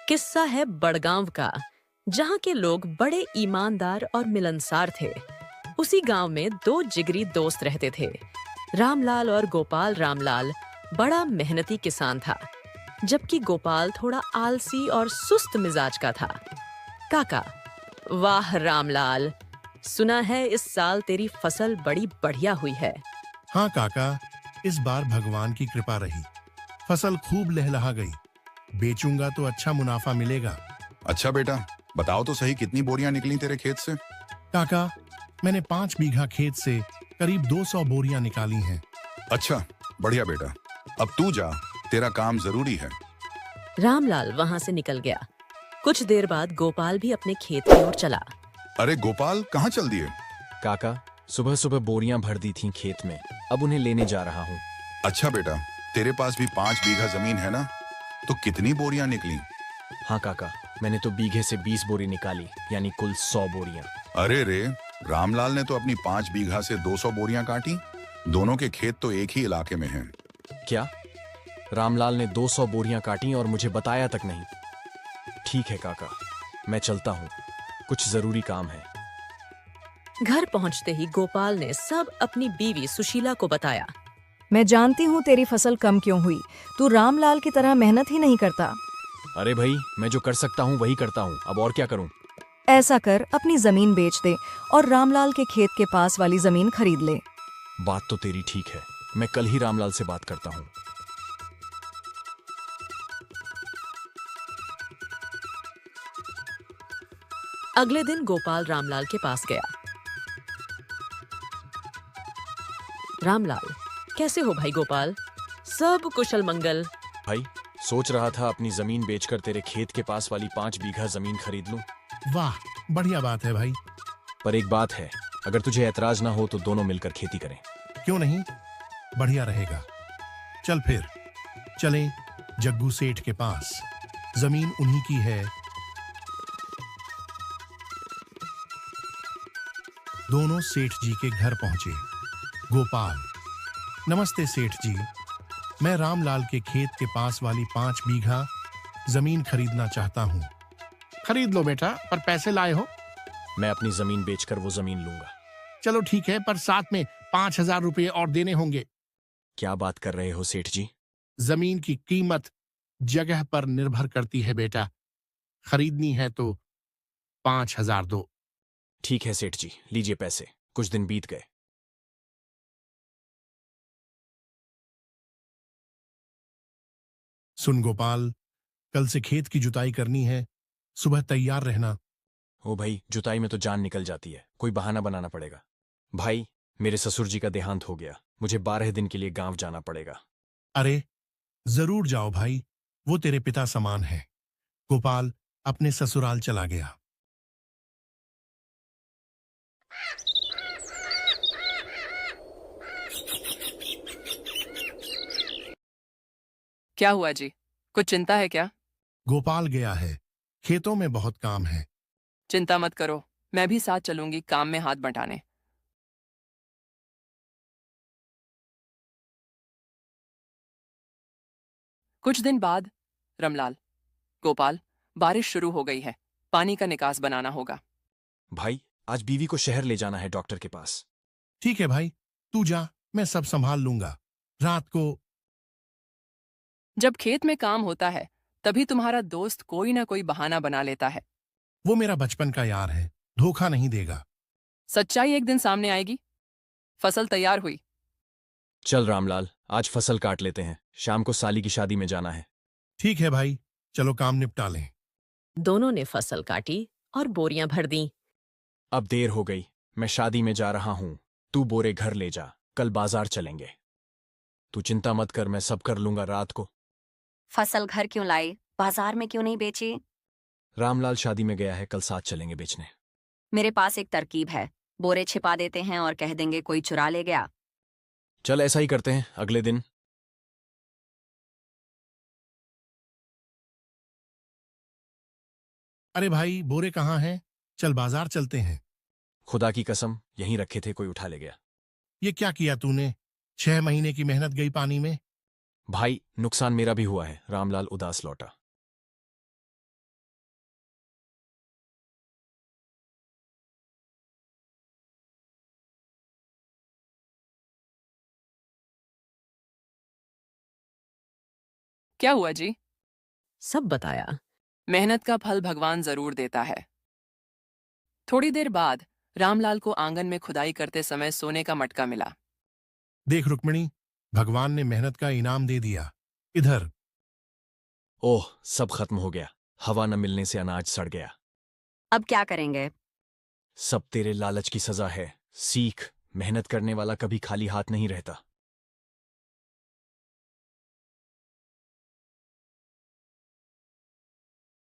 किस्सा है बड़गांव का, जहाँ के लोग बड़े ईमानदार और मिलनसार थे। उसी गांव में दो जिगरी दोस्त रहते थे, रामलाल और गोपाल। रामलाल बड़ा मेहनती किसान था, जबकि गोपाल थोड़ा आलसी और सुस्त मिजाज का था। काका, वाह रामलाल, सुना है इस साल तेरी फसल बड़ी बढ़िया हुई है। हाँ काका, इस बार भगवान की कृपा रही। फसल खूब लहलहा गई। बेचूंगा तो अच्छा मुनाफा मिलेगा। अच्छा बेटा, बताओ तो सही, कितनी बोरियां निकली तेरे खेत से? काका, मैंने 5 बीघा खेत से करीब 200 बोरियां निकाली हैं। अच्छा, बढ़िया बेटा। अब तू जा, तेरा काम जरूरी है। रामलाल वहां से निकल गया। कुछ देर बाद गोपाल भी अपने खेत की ओर चला। अरे गोपाल, कहाँ चल दिए? काका, सुबह सुबह बोरियां भर दी थीं खेत में, अब उन्हें लेने जा रहा हूँ। अच्छा बेटा, तेरे पास भी 5 बीघा जमीन है ना? तो कितनी बोरियां निकली? हाँ काका, मैंने तो बीघे से 20 बोरी निकाली, यानी कुल 100 बोरियां। अरे रे, रामलाल ने तो अपनी 5 बीघा से 200 बोरियां काटी। दोनों के खेत तो एक ही इलाके में हैं। क्या? रामलाल ने 200 बोरियां काटी और मुझे बताया तक नहीं? ठीक है काका, मैं चलता हूँ, कुछ जरूरी काम है। घर पहुंचते ही गोपाल ने सब अपनी बीवी सुशीला को बताया। मैं जानती हूँ तेरी फसल कम क्यों हुई। तू रामलाल की तरह मेहनत ही नहीं करता। अरे भाई, मैं जो कर सकता हूँ वही करता हूँ, अब और क्या करूँ? ऐसा कर, अपनी जमीन बेच दे और रामलाल के खेत के पास वाली जमीन खरीद ले। बात तो तेरी ठीक है, मैं कल ही रामलाल से बात करता हूँ। अगले दिन गोपाल रामलाल के पास गया। रामलाल, कैसे हो भाई गोपाल? सब कुशल मंगल। भाई, सोच रहा था अपनी जमीन बेचकर तेरे खेत के पास वाली 5 बीघा जमीन खरीद लूं। वाह, बढ़िया बात है भाई। पर एक बात है, अगर तुझे ऐतराज ना हो तो दोनों मिलकर खेती करें। क्यों नहीं, बढ़िया रहेगा। चल फिर चलें जग्गू सेठ के पास, जमीन उन्हीं की है। दोनों सेठ जी के घर पहुंचे। गोपाल, नमस्ते सेठ जी, मैं रामलाल के खेत के पास वाली 5 बीघा जमीन खरीदना चाहता हूँ। खरीद लो बेटा, पर पैसे लाए हो? मैं अपनी जमीन बेचकर वो जमीन लूंगा। चलो ठीक है, पर साथ में 5,000 रुपये और देने होंगे। क्या बात कर रहे हो सेठ जी? जमीन की कीमत जगह पर निर्भर करती है बेटा। खरीदनी है तो 5,000 दो। ठीक है सेठ जी, लीजिए पैसे। कुछ दिन बीत गए। सुन गोपाल, कल से खेत की जुताई करनी है, सुबह तैयार रहना। ओ भाई, जुताई में तो जान निकल जाती है, कोई बहाना बनाना पड़ेगा। भाई, मेरे ससुर जी का देहांत हो गया, मुझे 12 दिन के लिए गांव जाना पड़ेगा। अरे जरूर जाओ भाई, वो तेरे पिता समान है। गोपाल अपने ससुराल चला गया। क्या हुआ जी? कुछ चिंता है क्या? गोपाल गया है, खेतों में बहुत काम है। चिंता मत करो, मैं भी साथ चलूंगी काम में हाथ बंटाने। कुछ दिन बाद। रमलाल, गोपाल, बारिश शुरू हो गई है, पानी का निकास बनाना होगा। भाई, आज बीवी को शहर ले जाना है डॉक्टर के पास। ठीक है भाई, तू जा, मैं सब संभाल लूंगा। रात को जब खेत में काम होता है, तभी तुम्हारा दोस्त कोई ना कोई बहाना बना लेता है। वो मेरा बचपन का यार है, धोखा नहीं देगा। सच्चाई एक दिन सामने आएगी। फसल तैयार हुई। चल रामलाल, आज फसल काट लेते हैं, शाम को साली की शादी में जाना है। ठीक है भाई, चलो काम निपटा लें। दोनों ने फसल काटी और बोरियां भर दी। अब देर हो गई, मैं शादी में जा रहा हूँ। तू बोरे घर ले जा, कल बाजार चलेंगे। तू चिंता मत कर, मैं सब कर लूंगा रात को। फसल घर क्यों लाई? बाजार में क्यों नहीं बेची? रामलाल शादी में गया है, कल साथ चलेंगे बेचने। मेरे पास एक तरकीब है। बोरे छिपा देते हैं और कह देंगे कोई चुरा ले गया। चल ऐसा ही करते हैं। अगले दिन अरे भाई, बोरे कहाँ हैं? चल बाजार चलते हैं। खुदा की कसम, यहीं रखे थे, कोई उठा ले गया। ये क्या किया तूने? 6 महीने की मेहनत गई पानी में। भाई, नुकसान मेरा भी हुआ है। रामलाल उदास लौटा। क्या हुआ जी? सब बताया। मेहनत का फल भगवान जरूर देता है। थोड़ी देर बाद रामलाल को आंगन में खुदाई करते समय सोने का मटका मिला। देख रुक्मिणी, भगवान ने मेहनत का इनाम दे दिया। इधर। ओह, सब खत्म हो गया। हवा न मिलने से अनाज सड़ गया। अब क्या करेंगे? सब तेरे लालच की सजा है। सीख, मेहनत करने वाला कभी खाली हाथ नहीं रहता।